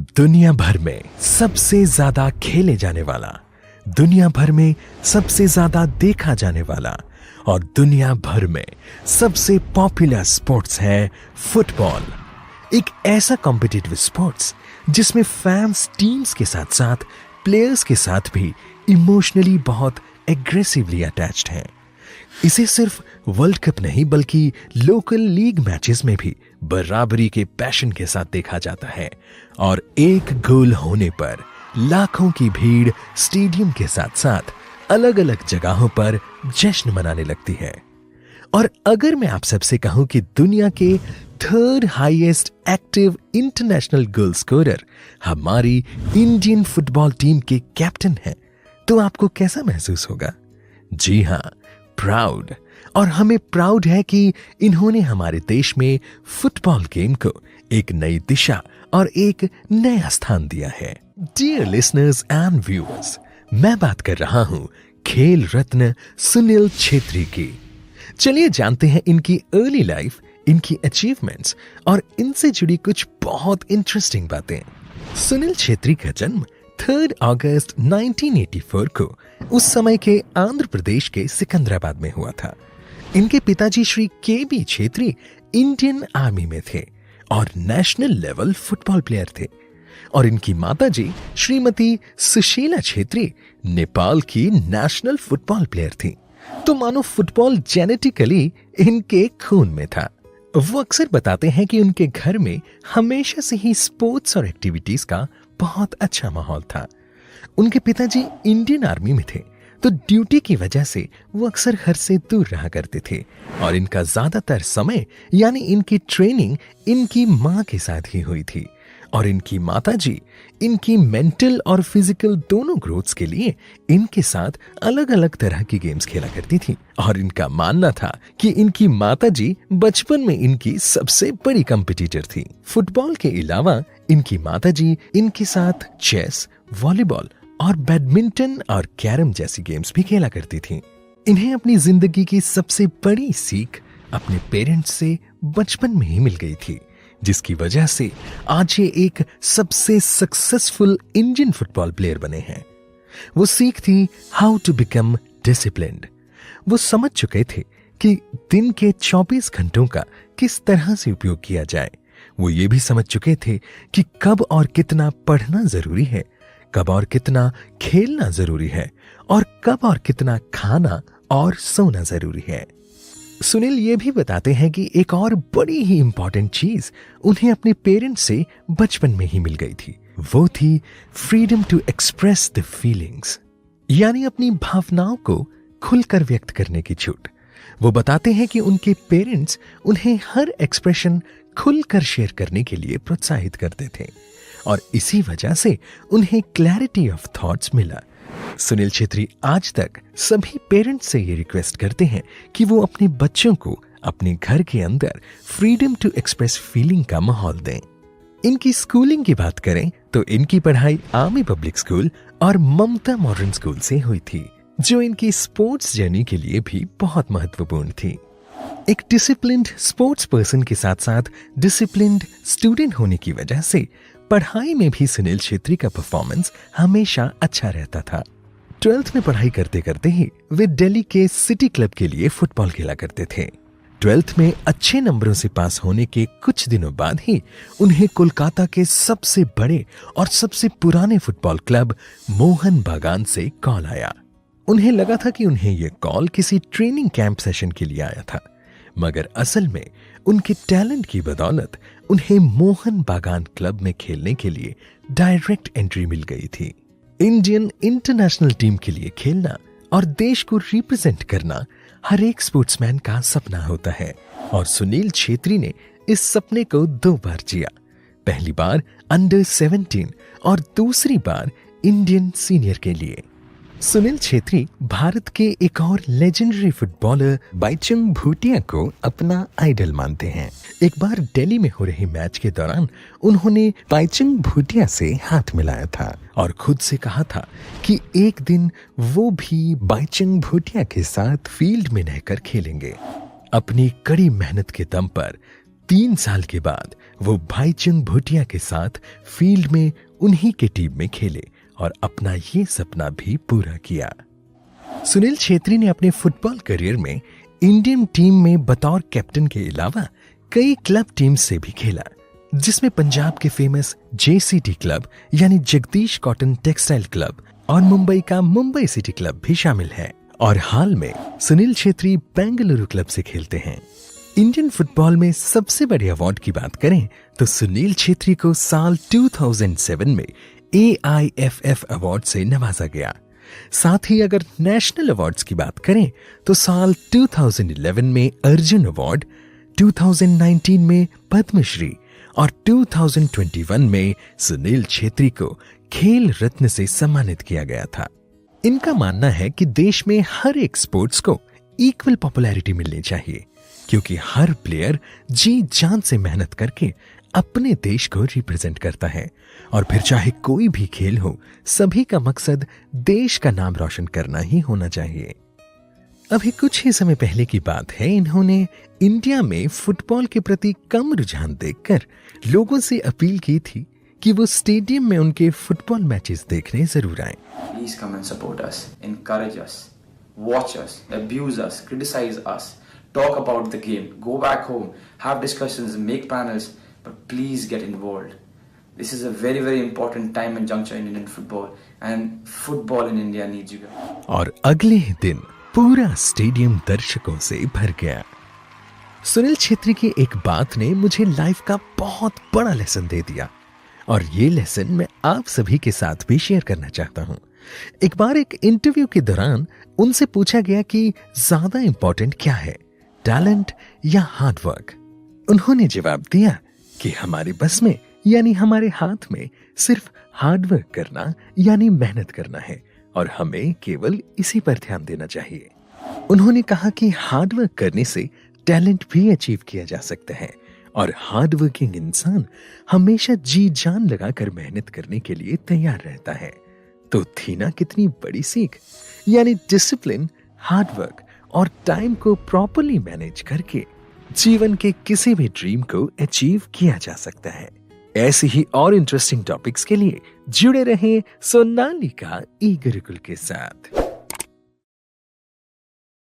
दुनिया भर में सबसे ज्यादा खेले जाने वाला, दुनिया भर में सबसे ज्यादा देखा जाने वाला और दुनिया भर में सबसे पॉपुलर स्पोर्ट्स है फुटबॉल। एक ऐसा कॉम्पिटिटिव स्पोर्ट्स जिसमें फैंस टीम्स के साथ साथ प्लेयर्स के साथ भी इमोशनली बहुत एग्रेसिवली अटैच्ड हैं। इसे सिर्फ वर्ल्ड कप नहीं बल्कि लोकल लीग मैचेस में भी बराबरी के पैशन के साथ देखा जाता है और एक गोल होने पर लाखों की भीड़ स्टेडियम के साथ साथ अलग अलग जगहों पर जश्न मनाने लगती है। और अगर मैं आप सबसे कहूं कि दुनिया के third highest active international goal scorer हमारी इंडियन फुटबॉल टीम के कैप्टन हैं, तो आपको कैसा महसूस होगा? जी हां, प्राउड। और हमें प्राउड है कि इन्होंने हमारे देश में फुटबॉल गेम को एक नई दिशा और एक नया स्थान दिया है। डियर लिसनर्स एंड व्यूअर्स, मैं बात कर रहा हूं खेल रत्न सुनील छेत्री की। चलिए जानते हैं इनकी अर्ली लाइफ, इनकी अचीवमेंट्स और इनसे जुड़ी कुछ बहुत इंटरेस्टिंग बातें। सुनील छेत्री का जन्म 3 अगस्त 1984 को उस समय के आंध्र प्रदेश के सिकंदराबाद में हुआ था। इनके पिताजी Shri KB. Chhetri Indian army में थे और नेशनल लेवल फुटबॉल प्लेयर थे और इनकी माताजी श्रीमती सुशीला छेत्री नेपाल की नेशनल फुटबॉल प्लेयर थी। तो मानो फुटबॉल जेनेटिकली इनके खून में था। वो अक्सर बताते हैं कि उनके घर में हमेशा से ही स्पोर्ट्स और एक्टिविटीज का बहुत अच्छा माहौल था। उनके पिताजी इंडियन आर्मी में थे, तो ड्यूटी की वजह से वो अक्सर घर से दूर रहा करते थे और इनका ज्यादातर समय यानी इनकी ट्रेनिंग इनकी माँ के साथ ही हुई थी। और इनकी माताजी इनकी मेंटल और फिजिकल दोनों ग्रोथ्स के लिए इनके साथ अलग अलग तरह की गेम्स खेला करती थी। और इनका मानना था कि इनकी माताजी बचपन में इनकी सबसे बड़ी कंपटीटर थी। फुटबॉल के अलावा इनकी माताजी इनके साथ चेस, वॉलीबॉल और बैडमिंटन और कैरम जैसी गेम्स भी खेला करती थी। इन्हें अपनी जिंदगी की सबसे बड़ी सीख अपने पेरेंट्स से बचपन में ही मिल गई थी, जिसकी वजह से आज ये एक सबसे सक्सेसफुल इंडियन फुटबॉल प्लेयर बने हैं। वो सीख थी हाउ टू बिकम डिसिप्लिन्ड। वो समझ चुके थे कि दिन के 24 घंटों का किस तरह से उपयोग किया जाए। वो ये भी समझ चुके थे कि कब और कितना पढ़ना जरूरी है, कब और कितना खेलना जरूरी है और कब और कितना खाना और सोना जरूरी है। सुनील ये भी बताते हैं कि एक और बड़ी ही इंपॉर्टेंट चीज उन्हें अपने पेरेंट्स से बचपन में ही मिल गई थी। वो थी freedom to express the feelings, यानी अपनी भावनाओं को खुलकर व्यक्त करने की छूट। वो बताते हैं कि उनके पेरेंट्स उन्हें हर एक्सप्रेशन खुलकर शेयर करने के लिए प्रोत्साहित करते थे और इसी वजह से उन्हें क्लैरिटी ऑफ थॉट्स मिला। सुनील छेत्री आज तक सभी पेरेंट्स से ये रिक्वेस्ट करते हैं कि वो अपने बच्चों को अपने घर के अंदर फ्रीडम टू एक्सप्रेस फीलिंग का माहौल दें। इनकी स्कूलिंग की बात करें तो इनकी पढ़ाई आर्मी पब्लिक स्कूल और ममता मॉडर्न स्कूल से हुई थी, जो इनकी स्पोर्ट्स जर्नी के लिए भी बहुत महत्वपूर्ण थी। एक डिसिप्लिन्ड स्पोर्ट्स पर्सन के साथ साथ डिसिप्लिन्ड स्टूडेंट होने की वजह से पढ़ाई में भी सुनील छेत्री का परफॉर्मेंस हमेशा अच्छा रहता था। 12th में पढ़ाई करते करते ही वे दिल्ली के सिटी क्लब के लिए फुटबॉल खेला करते थे। 12th में अच्छे नंबरों से पास होने के कुछ दिनों बाद ही उन्हें कोलकाता के सबसे बड़े और सबसे पुराने फुटबॉल क्लब मोहन बागान से कॉल आया। उन्हें लगा था कि उन्हें यह कॉल किसी ट्रेनिंग कैंप सेशन के लिए आया था, मगर असल में उनके टैलेंट की बदौलत उन्हें मोहन बागान क्लब में खेलने के लिए डायरेक्ट एंट्री मिल गई थी। इंडियन इंटरनेशनल टीम के लिए खेलना और देश को रिप्रेजेंट करना हर एक स्पोर्ट्समैन का सपना होता है और सुनील छेत्री ने इस सपने को 2 बार जिया। पहली बार अंडर 17 और दूसरी बार इंडियन सीनियर के लिए। सुनील छेत्री भारत के एक और लेजेंडरी फुटबॉलर बाइचुंग भूटिया को अपना आइडल मानते हैं। एक बार दिल्ली में हो रहे मैच के दौरान उन्होंने बाइचुंग भूटिया से हाथ मिलाया था और खुद से कहा था कि एक दिन वो भी बाइचुंग भूटिया के साथ फील्ड में रहकर खेलेंगे। अपनी कड़ी मेहनत के दम पर 3 साल के बाद वो भाईचुंग भूटिया के साथ फील्ड में उन्हीं के टीम में खेले और अपना ये सपना भी पूरा किया। सुनील छेत्री ने अपने फुटबॉल करियर में इंडियन टीम में बतौर कैप्टन के अलावा कई क्लब टीम से भी खेला, जिसमें पंजाब के फेमस JCT क्लब यानी जगदीश कॉटन टेक्सटाइल क्लब और मुंबई का मुंबई सिटी क्लब भी शामिल है। और हाल में सुनील छेत्री बेंगलुरु क्लब से खेलते हैं। इंडियन फुटबॉल में सबसे बड़े अवार्ड की बात करें तो सुनील छेत्री को साल 2007 में AIFF अवार्ड से नवाजा गया। साथ ही अगर नेशनल अवार्ड्स की बात करें तो साल 2011 में अर्जुन अवार्ड, 2019 में पद्मश्री और 2021 में सुनील छेत्री को खेल रत्न से सम्मानित किया गया था। इनका मानना है कि देश में हर एक स्पोर्ट्स को इक्वल पॉपुलैरिटी मिलनी चाहिए, क्योंकि हर प्लेयर जी जान से मेहनत करके अपने देश को रिप्रेजेंट करता है और फिर चाहे कोई भी खेल हो, सभी का मकसद देश का नाम रोशन करना ही होना चाहिए। अभी कुछ ही समय पहले की बात है, इन्होंने इंडिया में फुटबॉल के प्रति कम रुझान देखकर लोगों से अपील की थी कि वो स्टेडियम में उनके फुटबॉल मैचेस देखने जरूर आए। Please come and support us, encourage us, watch us, abuse us, criticize us, talk about the game, go back home, have discussions, make panels, but please get involved. This is a very very important time and juncture in Indian football, and football in India needs you guys. और अगले ही दिन पूरा stadium दर्शकों से भर गया। सुनील छेत्री की एक बात ने मुझे लाइफ का बहुत बड़ा लेसन दे दिया और ये लेसन मैं आप सभी के साथ भी शेयर करना चाहता हूँ। एक बार एक इंटरव्यू के दौरान उनसे पूछा गया कि ज्यादा इंपॉर्टेंट क्या है, टैलेंट या हार्डवर्क। उन्होंने जवाब दिया कि हमारे बस में यानी हमारे हाथ में सिर्फ हार्डवर्क करना यानी मेहनत करना है और हमें केवल इसी पर ध्यान देना चाहिए। उन्होंने कहा कि हार्डवर्क करने से टैलेंट भी अचीव किया जा सकता है और हार्ड वर्किंग इंसान हमेशा जी जान लगाकर मेहनत करने के लिए तैयार रहता है। तो थी ना कितनी बड़ी सीख, यानी डिसिप्लिन, हार्डवर्क और टाइम को प्रॉपर्ली मैनेज करके जीवन के किसी भी ड्रीम को अचीव किया जा सकता है। ऐसे ही और इंटरेस्टिंग टॉपिक्स के लिए जुड़े रहें सोनालिका ई गुरुकुल के साथ।